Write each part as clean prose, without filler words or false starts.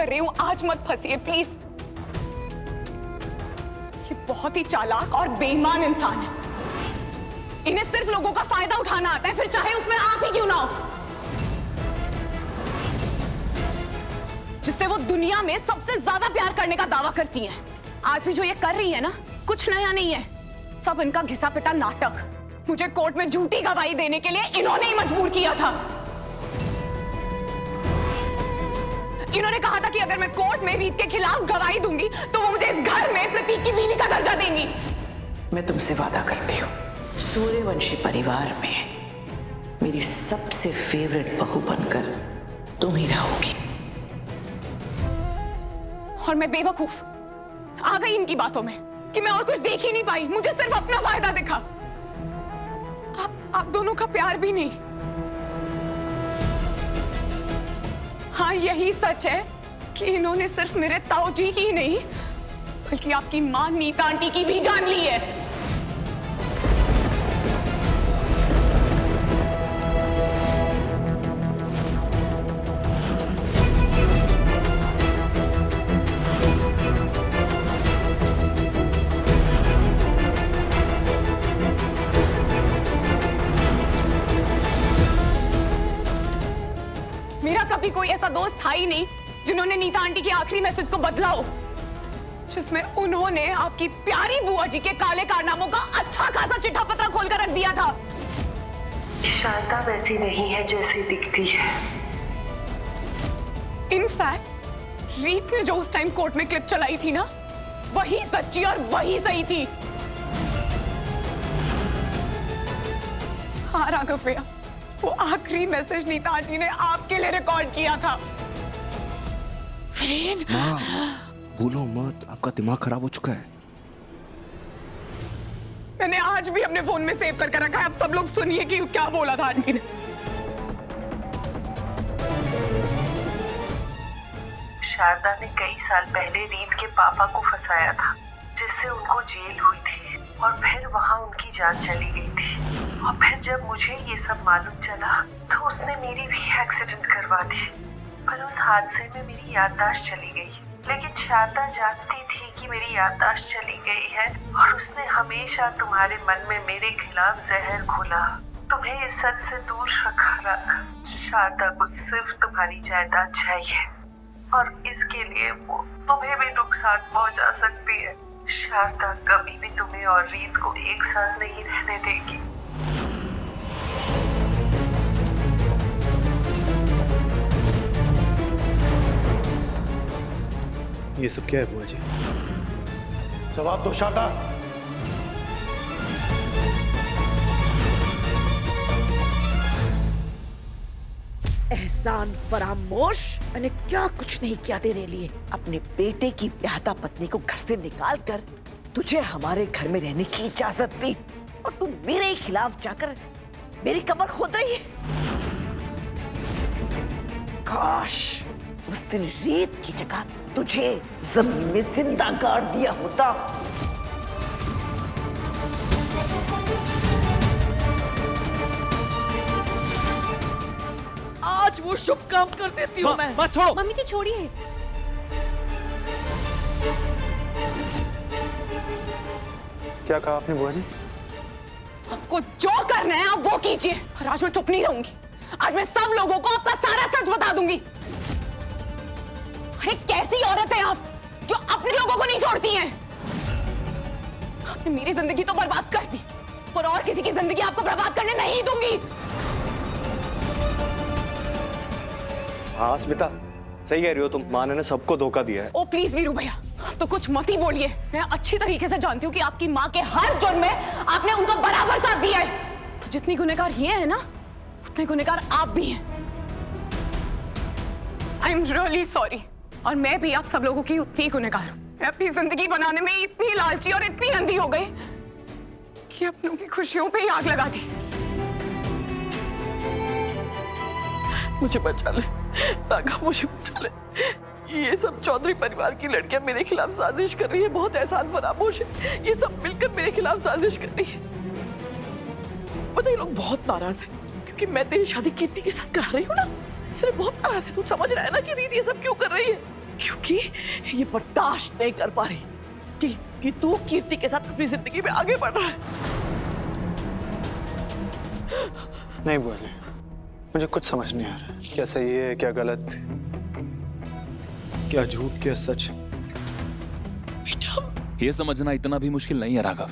कर रही हूँ, आज मत फंसिए प्लीज। ये बहुत ही चालाक और बेईमान इंसान है। इन्हें सिर्फ लोगों का फायदा उठाना आता है, फिर चाहे उसमें आप ही क्यों ना हो। जिससे वो दुनिया में सबसे ज्यादा प्यार करने का दावा करती है। आज भी जो ये कर रही है ना, कुछ नया नहीं है, सब इनका घिसा पिटा नाटक। मुझे कोर्ट में झूठी गवाही देने के लिए इन्होंने ही मजबूर किया था। इन्होंने कहा था कि अगर मैं कोर्ट में रीत के खिलाफ गवाही दूंगी तो वो मुझे इस घर में प्रतीक की बीवी का दर्जा देंगी। मैं तुमसे वादा करती हूँ, सूर्यवंशी परिवार में मेरी सबसे फेवरेट बहू बनकर तुम ही रहोगी। और मैं बेवकूफ आ गई इनकी बातों में कि मैं और कुछ देख ही नहीं पाई, मुझे सिर्फ अपना फायदा दिखा। आप दोनों का प्यार भी नहीं। हाँ, यही सच है कि इन्होंने सिर्फ मेरे ताऊजी की ही नहीं बल्कि आपकी मां नीता आंटी की भी जान ली है। मेरा कभी कोई ऐसा दोस्त था ही नहीं जिन्होंने नीता आंटी के आखिरी मैसेज को बदला हो, जिसमें उन्होंने आपकी प्यारी बुआ जी के काले कारनामों का अच्छा खासा चिट्ठा पत्रा खोलकर रख दिया था। शारदा वैसी नहीं है जैसी दिखती है। इनफैक्ट रीत ने जो उस टाइम कोर्ट में क्लिप चलाई थी ना, वही सच्ची और वही सही थी। हाँ राघव भैया, वो आखिरी मैसेज नीता आंटी ने आपके लिए रिकॉर्ड किया था। माँ, बोलो मत, आपका दिमाग खराब हो चुका है। मैंने आज भी अपने फोन में सेव करके रखा है। अब सब लोग सुनिए कि क्या बोला था आंटी ने। शारदा ने कई साल पहले रीत के पापा को फंसाया था, जिससे उनको जेल हुई थी और फिर वहाँ उनकी जान चली गई थी। और फिर जब मुझे ये सब मालूम चला तो उसने मेरी भी एक्सीडेंट करवा दी। पर उस हादसे में मेरी याददाश्त चली गई। लेकिन शारदा जानती थी कि मेरी याददाश्त चली गई है और उसने हमेशा तुम्हारे मन में मेरे खिलाफ जहर घोला, तुम्हें इस सच से दूर रखा। शारदा को सिर्फ तुम्हारी जायदाद चाहिए और इसके लिए वो तुम्हें भी नुकसान पहुंचा सकती है। शारदा कभी भी तुम्हें और रीत को एक साथ नहीं रहने देगी। ये सब क्या है बुआ जी? जवाब दो शारदा। एहसान फरामोश, मैंने क्या कुछ नहीं किया तेरे लिए। अपने बेटे की ब्याहता पत्नी को घर से निकाल कर तुझे हमारे घर में रहने की इजाजत दी और तू मेरे ही खिलाफ जाकर मेरी कब्र खोद रही है। काश उस दिन रीत की जगह तुझे जमीन में जिंदा गाड़ दिया होता। आज वो शुभ काम कर देती हूँ मैं। मत छोड़ो। मम्मी जी छोड़िए। क्या कहा आपने बुआ जी? आपको जो करना है आप वो कीजिए, और आज मैं चुप नहीं रहूंगी। आज मैं सब लोगों को आपका सारा सच बता दूंगी। अरे कैसी औरत है आप जो अपने लोगों को नहीं छोड़ती हैं। आपने मेरी जिंदगी तो बर्बाद कर दी, और किसी की जिंदगी आपको बर्बाद करने नहीं दूंगी। हाँ स्मिता, सही कह रही हो तुम। माँ ने सबको धोखा दिया है। ओ प्लीज वीरू भैया, आप तो कुछ मत ही बोलिए। मैं अच्छी तरीके से जानती हूँ कि आपकी माँ के हर जुर्म में आपने उनको बराबर साथ दिया है। तो जितनी गुनहगार ये है ना, उतने गुनहगार आप भी हैं। I am really sorry. और मैं भी आप सब लोगों की उतनी गुनहगार हूं। मैं अपनी जिंदगी बनाने में इतनी लालची और इतनी अंधी हो गई कि अपनों की खुशियों पे ही आग लगा दी। मुझे बचा ले राघव, मुझे बचा ले। ये सब चौधरी परिवार की लड़कियां मेरे खिलाफ साजिश कर रही है। बहुत एहसान फरामोश है, ये सब मिलकर मेरे खिलाफ साजिश कर रही है। पता है, ये लोग बहुत नाराज हैं क्योंकि मैं तेरी शादी कीर्ति के साथ करा रही हूँ ना, इसलिए बहुत नाराज है। तू समझ रहा है ना कि रीत ये सब क्यों कर रही है? क्योंकि ये बर्दाश्त नहीं कर पा रही कि तू कीर्ति के साथ अपनी जिंदगी में आगे बढ़ रहा है। नहीं बुआ जी, मुझे कुछ समझ नहीं आ रहा, क्या सही है क्या गलत, क्या झूठ क्या सच। ये समझना इतना भी मुश्किल नहीं है राघव।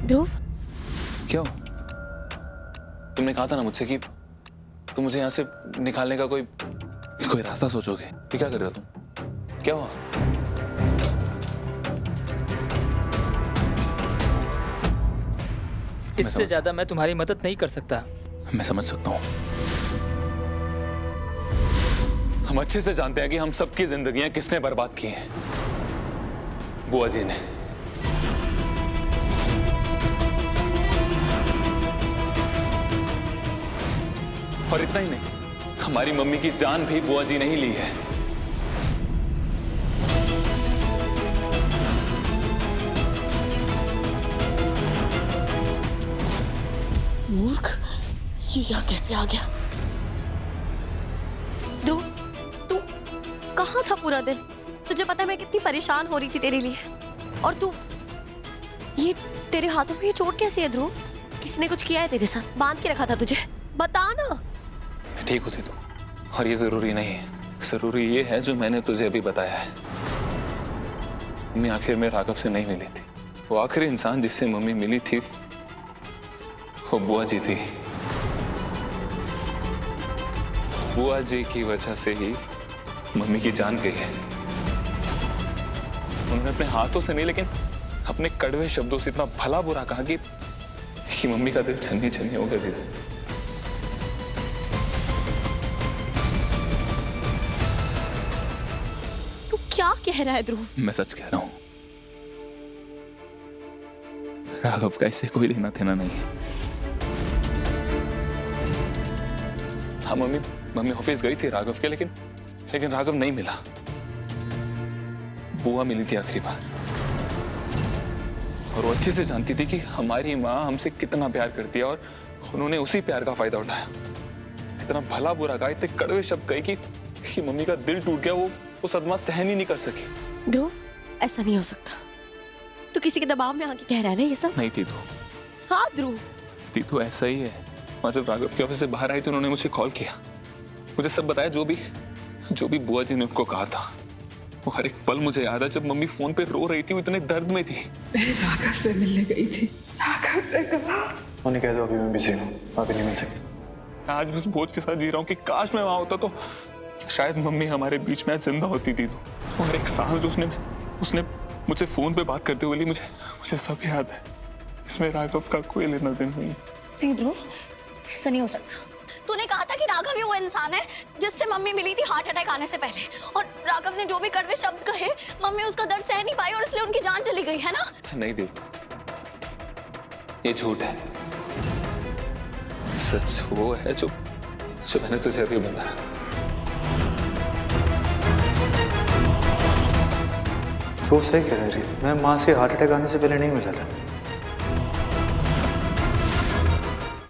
ध्रुव, क्यों? तुमने कहा था ना मुझसे कि तुम मुझे यहाँ से निकालने का कोई रास्ता सोचोगे। ये क्या कर रहे हो तुम? क्या हुआ? इससे ज्यादा मैं तुम्हारी मदद नहीं कर सकता। मैं समझ सकता हूँ। हम अच्छे से जानते हैं कि हम सबकी जिंदगियां किसने बर्बाद की हैं। बुआ जी ने। और इतना ही नहीं, हमारी मम्मी की जान भी बुआ जी ने ही ली है। मूर्ख, ये यहाँ कैसे आ गया? ध्रुव, तू कहाँ था पूरा दिन? तुझे पता है मैं कितनी परेशान हो रही थी तेरे लिए। और तू, ये तेरे हाथों में ये चोट कैसी है ध्रुव? किसने कुछ किया है तेरे साथ? बांध के रखा था तुझे, बता ना। मैं ठीक होती तो, और ये जरूरी नहीं है। जरूरी ये है जो मैंने तुझे अभी बताया है। मम्मी आखिर में राघव से नहीं मिली थी। वो आखिरी इंसान जिससे मम्मी मिली थी वो बुआ जी थी। बुआ जी की वजह से ही मम्मी की जान गई है। उन्होंने अपने हाथों से नहीं लेकिन अपने कड़वे शब्दों से इतना भला बुरा कहा कि मम्मी का दिल छन्नी छन्नी हो गया दीदी। तू क्या कह रहा है ध्रुव? मैं सच कह रहा हूं। राघव का इससे कोई लेना देना नहीं है। हाँ, मम्मी ऑफिस गई थी राघव के, लेकिन राघव नहीं मिला। बुआ मिली थी आखिरी बार, और वो अच्छे से जानती थी कि हमारी माँ हमसे कितना प्यार करती है, और उन्होंने उसी प्यार का फायदा उठाया। इतना भला बुरा कहा, इतने कड़वे शब्द कहे कि मम्मी का दिल टूट गया। वो सदमा सहन ही नहीं कर सकी। ध्रुव, ऐसा नहीं हो सकता। तू किसी के दबाव में आके कह रहा है ना ये सब? नहीं थी तो। हाँ ध्रुव, तीतू ऐसा ही है। वहां जब राघव के ऑफिस से बाहर आई तो उन्होंने मुझे कॉल किया, मुझे सब बताया, जो भी बुआ जी ने उनको कहा था। वो हर एक पल मुझे याद है। जब मम्मी फोन पे रो रही थी, वो इतने दर्द में थी। मैं राघव से मिलने गई थी। राघव ने कहा, उन्हें कह दो अभी मैं बिजी हूँ, अभी नहीं मिल सकती। आज उस बोझ के साथ जी रहा हूँ कि काश मैं वहां होता तो शायद मम्मी हमारे बीच में आज जिंदा होती थी। तो हर एक सांस जो उसने मुझे फोन पे बात करते हुए ली, मुझे सब याद है। इसमें राघव का कोई लेना देना नहीं। नहीं ध्रुव, ऐसा नहीं हो सकता। तूने कहा था कि राघव ही वो इंसान है जिससे मम्मी मिली थी हार्ट अटैक आने से पहले, और राघव ने जो भी कड़वे शब्द कहे, मम्मी उसका दर्द सह नहीं पाई और इसलिए उनकी जान चली गई, है ना? नहीं देव, ये झूठ है। सच वो है जो मैंने तुझे अभी बताया। वो सही कह रही, मैं माँ से हार्ट अटैक आने से पहले नहीं मिला था।